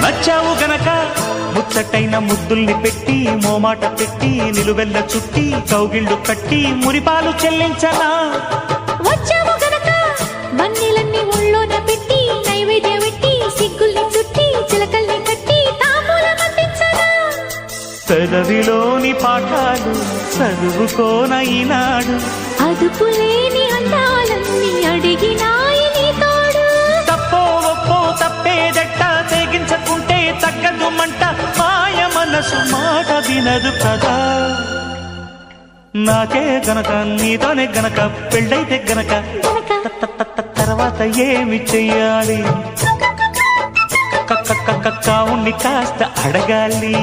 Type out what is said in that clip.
నచ్చావు గనక ముచ్చటైన ముద్దుల్ని పెట్టి మోమాట పెట్టి నిలువెల్ల చుట్టి కౌగిళ్ళు కట్టి మురిపాలు చెల్లించనా వచ్చావు గనక మన్నీలన్నీ ఒళ్ళోన పెట్టి నైవేద్యం పెట్టి సిగ్గుల్ని చుట్టి చిలకల్ని కట్టి తాంబూలం అందించనా పెదవిలోని పాఠాలు చదువుకోన ఈనాడు అదుపులేని అందాలన్నీ అడిగినాయి నీ తోడు తప్పో ఒప్పో తప్పేదెట్ట తెగించకుంటే తగ్గదు మంట మాయ మనసు మాట వినదు కదా నాకే గనక నీతోనే గనక పెళ్ళైతే గనక తర్వాత ఏమి చెయ్యాలి కావుణ్ణి కాస్త అడగాలి